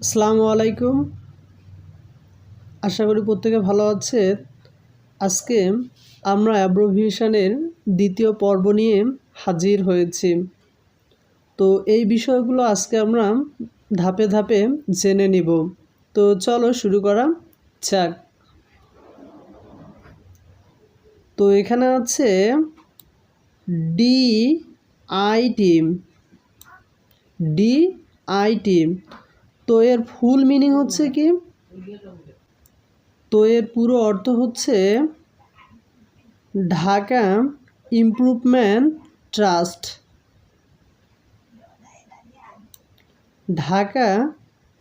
আসসালামু আলাইকুম। আশা করি প্রত্যেকে ভালো আছে। আজকে আমরা অ্যাব্রিভিয়েশনের দ্বিতীয় পর্ব নিয়ে হাজির হয়েছি। তো এই বিষয়গুলো আজকে আমরা ধাপে ধাপে জেনে নিব। তো চলো শুরু করা যাক। তো এখানে আছে DIT। DIT, তো এর ফুল মিনিং হচ্ছে কি? তো এর পুরো অর্থ হচ্ছে Dhaka improvement trust. Dhaka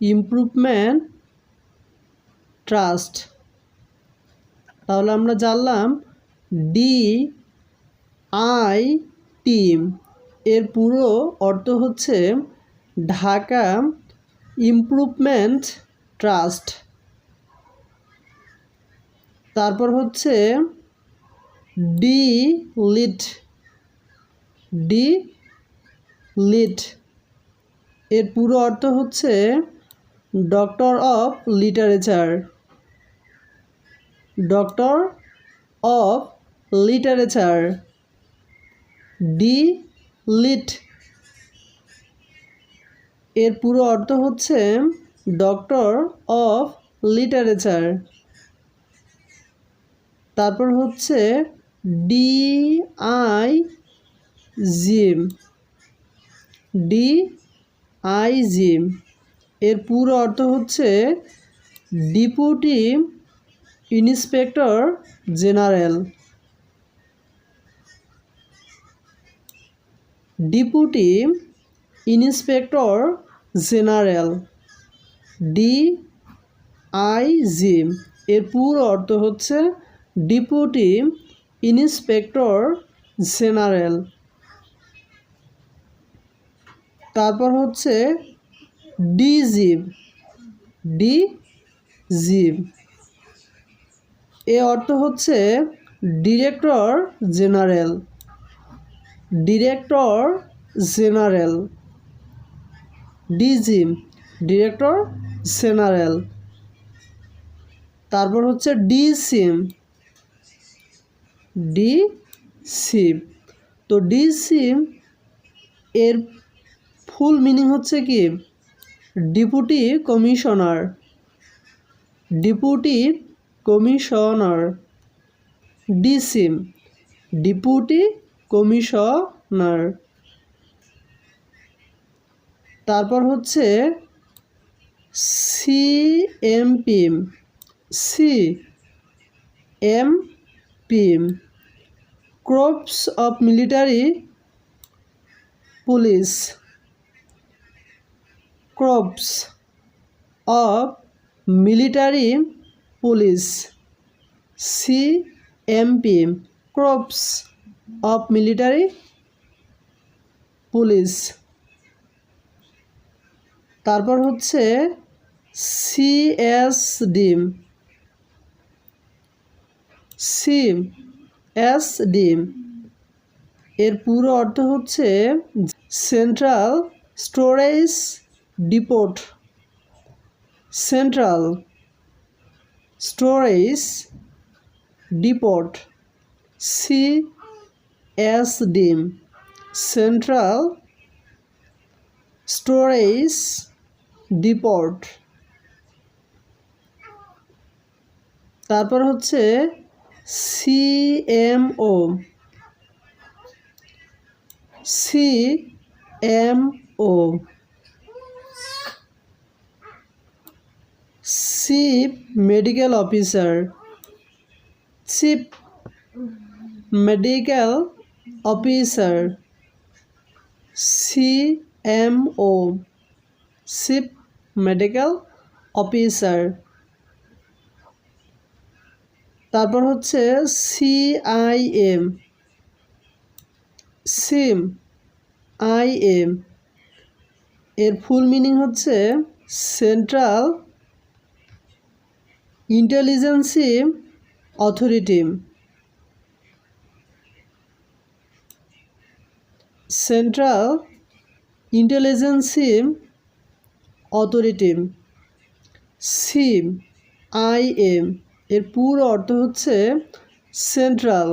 improvement trust. তাহলে আমরা জানলাম DIT এর পুরো অর্থ হচ্ছে ঢাকা ইমপ্রুভমেন্ট ট্রাস্ট। তারপর হচ্ছে DLIT। DLIT এর পুরো অর্থ হচ্ছে doctor of literature. Doctor of literature. DLIT এর পুরো অর্থ হচ্ছে ডক্টর অফ লিটারেচার। তারপর হচ্ছে DIG। DIG এর পুরো অর্থ হচ্ছে deputy inspector general. Deputy inspector general. DIG এর পুরো অর্থ হচ্ছে ডেপুটি ইন্সপেক্টর জেনারেল। তারপর হচ্ছে DG। DG এর অর্থ হচ্ছে director general. Director general. DG director general. তারপর হচ্ছে DC। DC তো DC এর ফুল মিনিং হচ্ছে কি? Deputy commissioner. Deputy commissioner. DC deputy commissioner. তারপর হচ্ছে CMP। CMP crops of military police. Crops of military police. CMP crops of military police. তারপর হচ্ছে CSD। CSD এর পুরো অর্থ হচ্ছে central storage depot. Central storage depot. CSD central storage depot. তারপর হচ্ছে CMO। CMO chief medical officer. Chief medical officer. CMO chief medical officer. তারপর হচ্ছে CIM। CIM এর ফুল মিনিং হচ্ছে central intelligence authority. Central intelligence authority. সিম, IM এর পুরো অর্থ হচ্ছে সেন্ট্রাল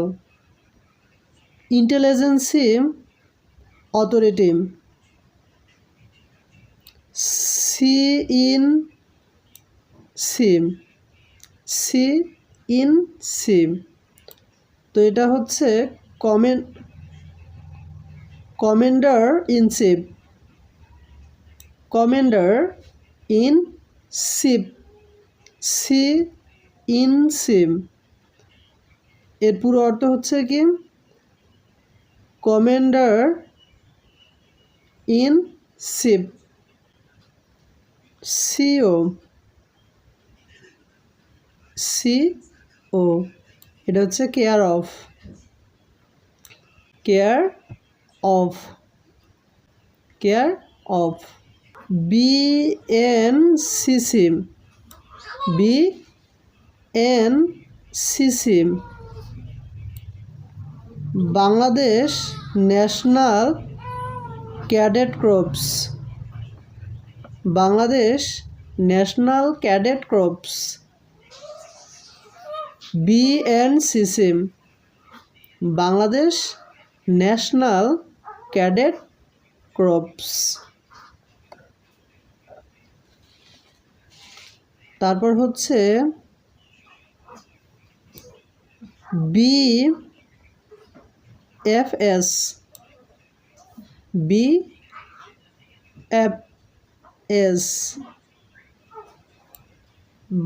ইন্টেলিজেন্সি অথরিটি। সিইন সিম, সিইন সিম, তো এটা হচ্ছে commander in chief, commander in chief, সিইন সিম এর পুরো অর্থ হচ্ছে কি commander in chief. CO, CO এটা হচ্ছে care of, care of, care of. BNCC, BNCC Bangladesh national cadet corps, Bangladesh national cadet corps. BNCC Bangladesh national cadet corps. তারপর হচ্ছে BFS, BFS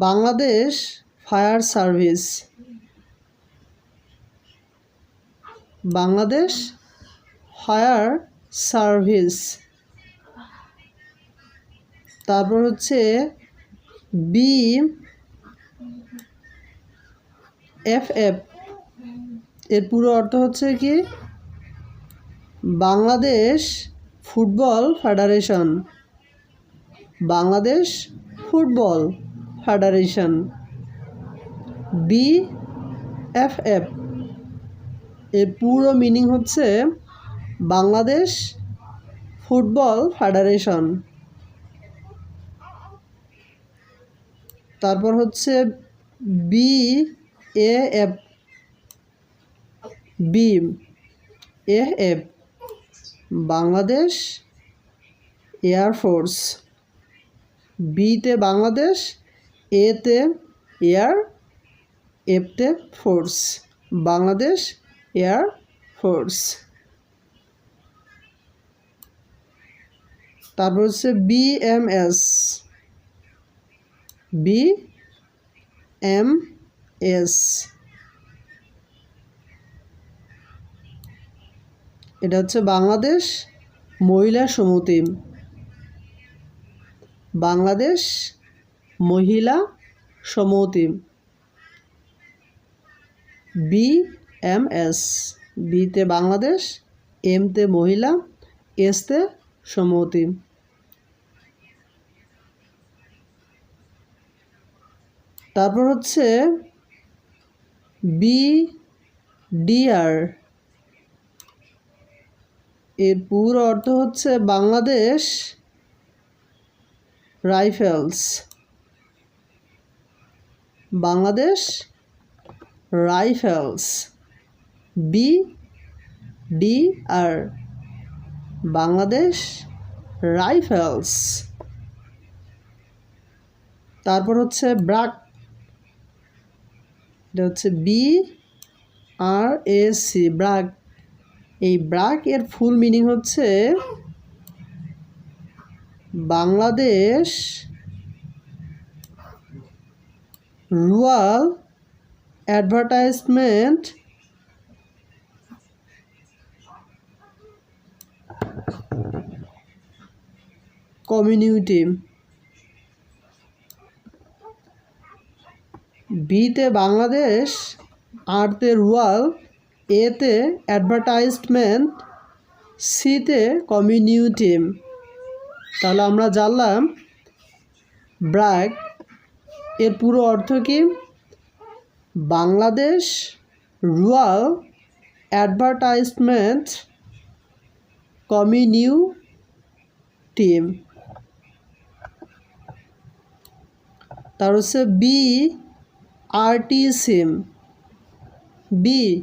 Bangladesh fire service, Bangladesh fire service. তারপর হচ্ছে BFF এর পুরো অর্থ হচ্ছে কি Bangladesh football federation, Bangladesh football federation. BFF এর পুরো মিনিং হচ্ছে বাংলাদেশ ফুটবল ফেডারেশন। তারপর হচ্ছে BAF, BAF বাংলাদেশ এয়ারফোর্স, বিতে বাংলাদেশ, এতে এয়ার, এফতে ফোর্স, বাংলাদেশ এয়ার ফোর্স। তারপর হচ্ছে BMS, BMS এটা হচ্ছে বাংলাদেশ মহিলা সমিতি, বাংলাদেশ মহিলা সমিতি। BMS, বিতে বাংলাদেশ, এমতে মহিলা, এসতে সমিতি। তারপর হচ্ছে BDR এর পুরো অর্থ হচ্ছে Bangladesh rifles, Bangladesh rifles. BDR Bangladesh rifles. তারপর হচ্ছে ব্রাক, এটা হচ্ছে BRAC, ব্রাক। এই ব্রাক এর ফুল মিনিং হচ্ছে বাংলাদেশ রুরাল অ্যাডভার্টাইজমেন্ট কমিউনিটি। বিতে বাংলাদেশ, আরতে রুরাল, এতে অ্যাডভার্টাইজমেন্ট, সিতে কমিউনিটি। তাহলে আমরা জানলাম ব্র্যাক এর পুরো অর্থ কি বাংলাদেশ রুরাল অ্যাডভার্টাইজমেন্ট কমিউনিটি। তার হচ্ছে BRTSIM, BRTSIM,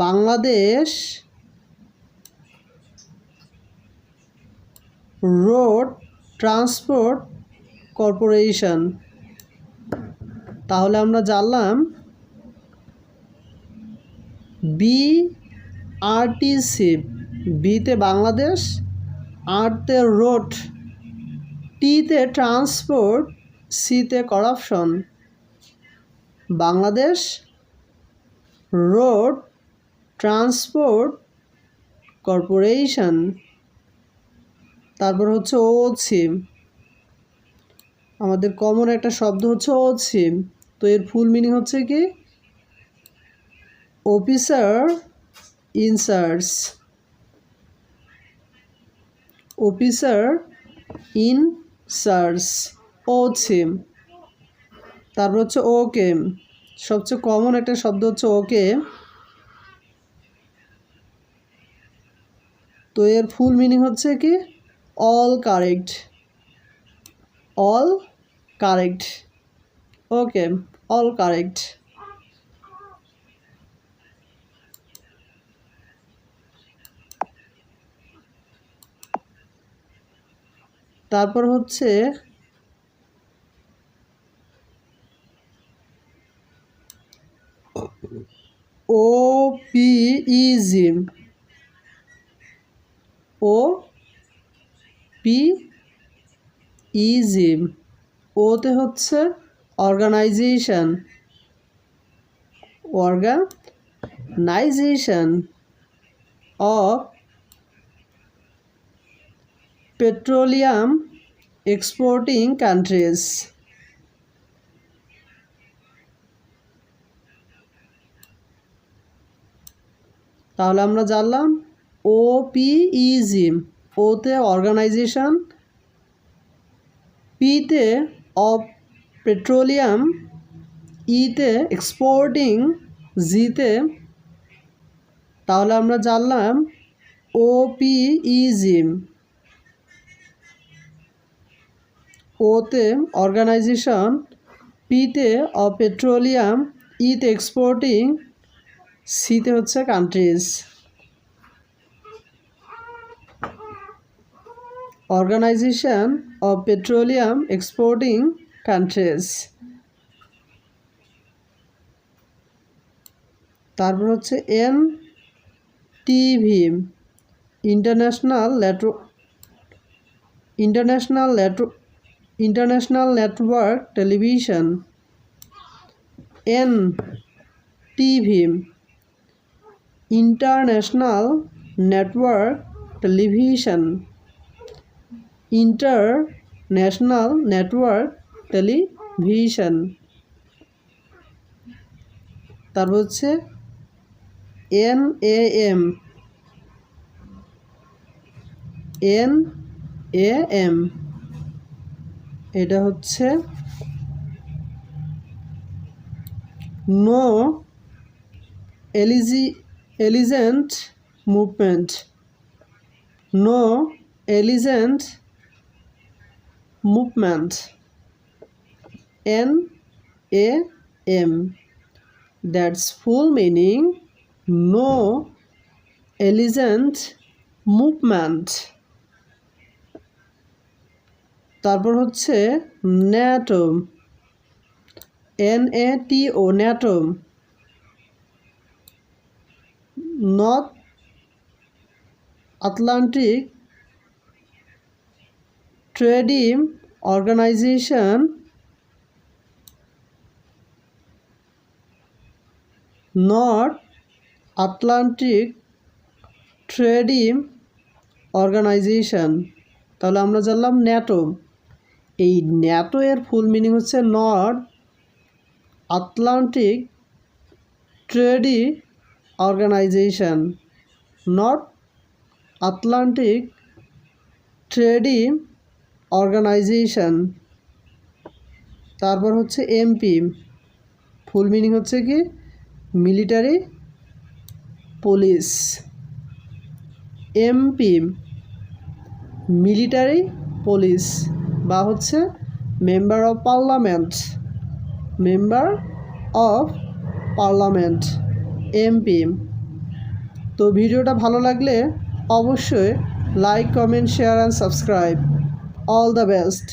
Bangladesh road transport corporation. তাহলে আমরা জানলাম BRTSIM, বিতে বাংলাদেশ, আরতে রোড, টিতে ট্রান্সপোর্ট, সিতে corruption. Bangladesh road transport corporation. তারপর হচ্ছে OSIM, আমাদের কমন একটা শব্দ হচ্ছে OSIM। তো এর ফুল মিনিং হচ্ছে কি? Officer in charge, officer in charge, OSIM। তারপর হচ্ছে ওকে, সবচেয়ে কমন একটা শব্দ হচ্ছে ওকে। তো এর ফুল মিনিং হচ্ছে কি? All correct, all correct, okay, all correct. তারপর হচ্ছে OPESIM, OPESIM, ওতে হচ্ছে organisation, organisation of petroleum exporting countries. তাহলে আমরা জানলাম OPESIM, ওতে অর্গানাইজেশন, পিতে অফ পেট্রোলিয়াম, ইতে এক্সপোর্টিং, জিতে। তাহলে আমরা জানলাম OPESIM, ওতে অর্গানাইজেশন, পিতে অফ পেট্রোলিয়াম, ইতে এক্সপোর্টিং, সিতে হচ্ছে countries. Organisation of petroleum exporting countries. তারপর হচ্ছে NTV, international network television. NTV, international network television, international network television. তারপর হচ্ছে NAM, NAM, এটা হচ্ছে no elegant movement, no elegant movement, NAM, that's full meaning no elegant movement। তারপর হচ্ছে NATO, NATO, NATO, north Atlantic trading organisation, north Atlantic trading organisation. তাহলে আমরা জানলাম NATO. এই ন্যাটো এর ফুল মিনিং হচ্ছে north Atlantic trading organisation, north Atlantic trading organisation. তারপর হচ্ছে MP, ফুল মিনিং হচ্ছে কি? Military police, MP। Military police বা হচ্ছে member of parliament, member of parliament MP. তো ভিডিওটা ভালো লাগলে অবশ্যই like, comment, share and subscribe. All the best.